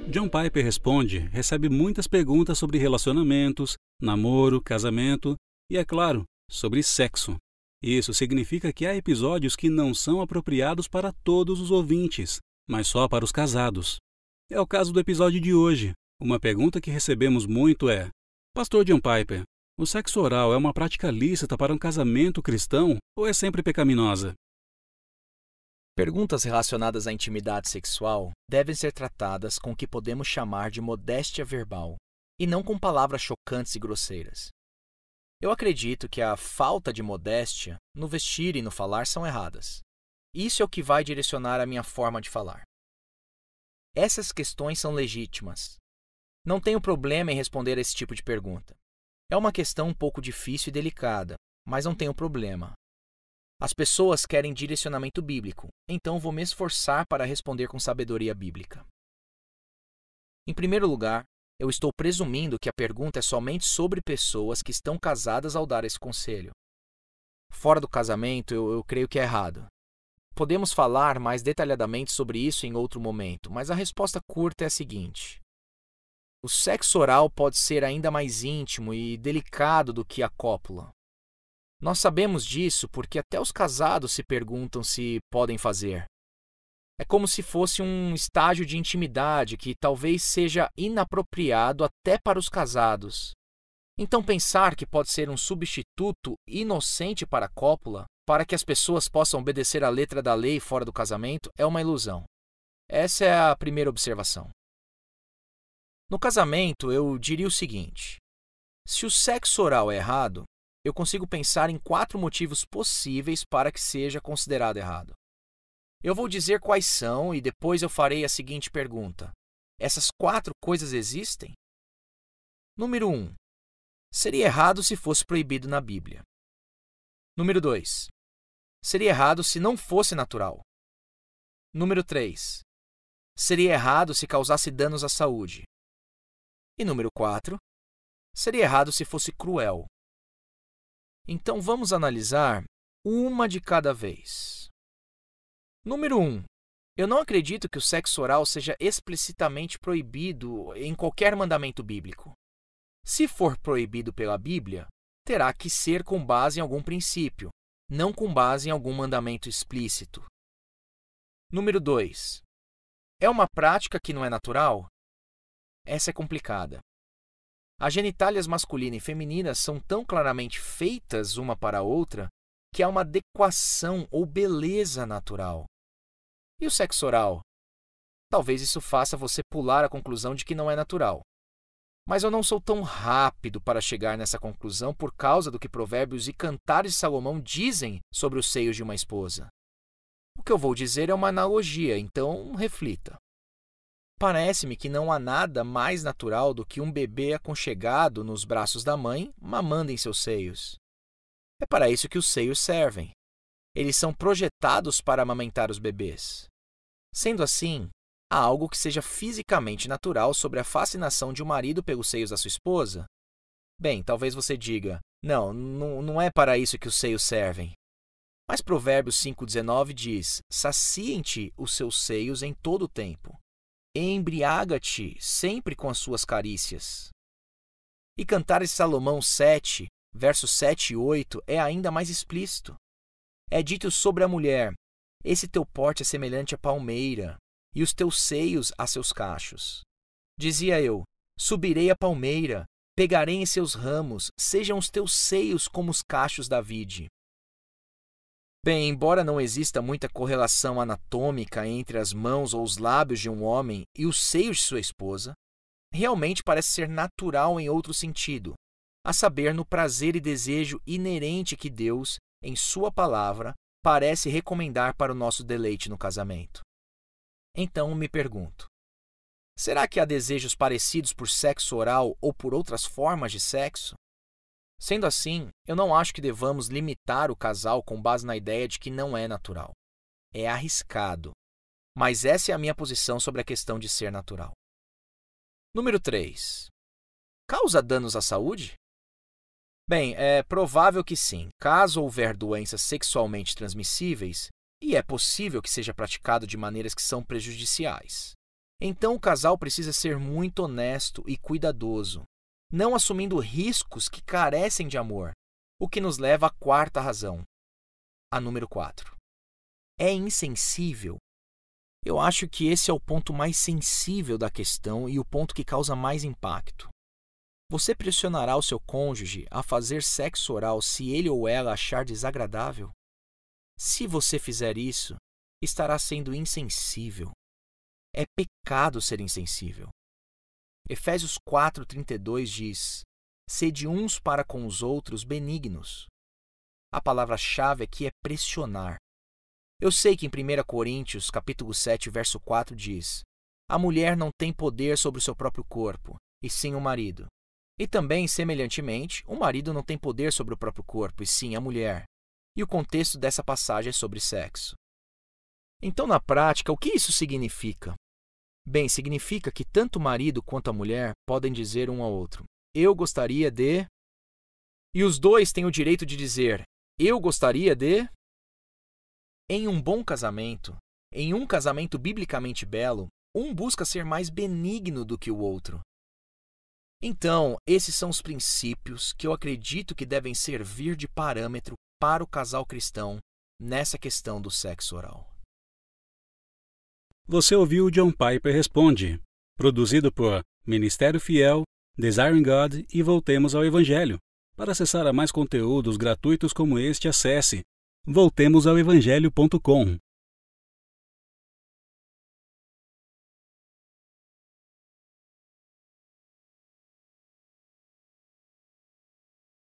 John Piper Responde recebe muitas perguntas sobre relacionamentos, namoro, casamento e, é claro, sobre sexo. Isso significa que há episódios que não são apropriados para todos os ouvintes, mas só para os casados. É o caso do episódio de hoje. Uma pergunta que recebemos muito é: Pastor John Piper, o sexo oral é uma prática lícita para um casamento cristão ou é sempre pecaminosa? Perguntas relacionadas à intimidade sexual devem ser tratadas com o que podemos chamar de modéstia verbal, e não com palavras chocantes e grosseiras. Eu acredito que a falta de modéstia no vestir e no falar são erradas. Isso é o que vai direcionar a minha forma de falar. Essas questões são legítimas. Não tenho problema em responder a esse tipo de pergunta. É uma questão um pouco difícil e delicada, mas não tenho problema. As pessoas querem direcionamento bíblico, então vou me esforçar para responder com sabedoria bíblica. Em primeiro lugar, eu estou presumindo que a pergunta é somente sobre pessoas que estão casadas ao dar esse conselho. Fora do casamento, eu creio que é errado. Podemos falar mais detalhadamente sobre isso em outro momento, mas a resposta curta é a seguinte: o sexo oral pode ser ainda mais íntimo e delicado do que a cópula. Nós sabemos disso porque até os casados se perguntam se podem fazer. É como se fosse um estágio de intimidade que talvez seja inapropriado até para os casados. Então pensar que pode ser um substituto inocente para a cópula, para que as pessoas possam obedecer à letra da lei fora do casamento, é uma ilusão. Essa é a primeira observação. No casamento, eu diria o seguinte: se o sexo oral é errado, eu consigo pensar em 4 motivos possíveis para que seja considerado errado. Eu vou dizer quais são e depois eu farei a seguinte pergunta: essas 4 coisas existem? Número 1. Seria errado se fosse proibido na Bíblia. Número 2. Seria errado se não fosse natural. Número 3. Seria errado se causasse danos à saúde. E número 4. Seria errado se fosse cruel. Então vamos analisar uma de cada vez. Número 1. Eu não acredito que o sexo oral seja explicitamente proibido em qualquer mandamento bíblico. Se for proibido pela Bíblia, terá que ser com base em algum princípio, não com base em algum mandamento explícito. Número 2. É uma prática que não é natural? Essa é complicada. As genitálias masculina e feminina são tão claramente feitas uma para a outra que há uma adequação ou beleza natural. E o sexo oral? Talvez isso faça você pular a conclusão de que não é natural. Mas eu não sou tão rápido para chegar nessa conclusão por causa do que Provérbios e Cantares de Salomão dizem sobre os seios de uma esposa. O que eu vou dizer é uma analogia, então reflita. Parece-me que não há nada mais natural do que um bebê aconchegado nos braços da mãe, mamando em seus seios. É para isso que os seios servem. Eles são projetados para amamentar os bebês. Sendo assim, há algo que seja fisicamente natural sobre a fascinação de um marido pelos seios da sua esposa? Bem, talvez você diga: não é para isso que os seios servem. Mas Provérbios 5,19 diz: saciem-te os seus seios em todo o tempo. Embriaga-te sempre com as suas carícias. E Cantares de Salomão 7, versos 7 e 8 é ainda mais explícito. É dito sobre a mulher: esse teu porte é semelhante à palmeira, e os teus seios a seus cachos. Dizia eu: subirei a palmeira, pegarei em seus ramos, sejam os teus seios como os cachos da vide. Bem, embora não exista muita correlação anatômica entre as mãos ou os lábios de um homem e os seios de sua esposa, realmente parece ser natural em outro sentido, a saber, no prazer e desejo inerente que Deus, em sua palavra, parece recomendar para o nosso deleite no casamento. Então me pergunto: será que há desejos parecidos por sexo oral ou por outras formas de sexo? Sendo assim, eu não acho que devamos limitar o casal com base na ideia de que não é natural. É arriscado, mas essa é a minha posição sobre a questão de ser natural. Número 3. Causa danos à saúde? Bem, é provável que sim, caso houver doenças sexualmente transmissíveis, e é possível que seja praticado de maneiras que são prejudiciais. Então o casal precisa ser muito honesto e cuidadoso, não assumindo riscos que carecem de amor, o que nos leva à quarta razão, a número 4. É insensível? Eu acho que esse é o ponto mais sensível da questão e o ponto que causa mais impacto. Você pressionará o seu cônjuge a fazer sexo oral se ele ou ela achar desagradável? Se você fizer isso, estará sendo insensível. É pecado ser insensível. Efésios 4:32 diz: sede uns para com os outros benignos. A palavra-chave aqui é pressionar. Eu sei que em 1 Coríntios, capítulo 7, verso 4 diz: a mulher não tem poder sobre o seu próprio corpo, e sim o marido. E também, semelhantemente, o marido não tem poder sobre o próprio corpo, e sim a mulher. E o contexto dessa passagem é sobre sexo. Então, na prática, o que isso significa? Bem, significa que tanto o marido quanto a mulher podem dizer um ao outro: eu gostaria de... E os dois têm o direito de dizer: eu gostaria de... Em um bom casamento, em um casamento biblicamente belo, um busca ser mais benigno do que o outro. Então, esses são os princípios que eu acredito que devem servir de parâmetro para o casal cristão nessa questão do sexo oral. Você ouviu o John Piper Responde, produzido por Ministério Fiel, Desiring God e Voltemos ao Evangelho. Para acessar a mais conteúdos gratuitos como este, acesse voltemosaoevangelho.com.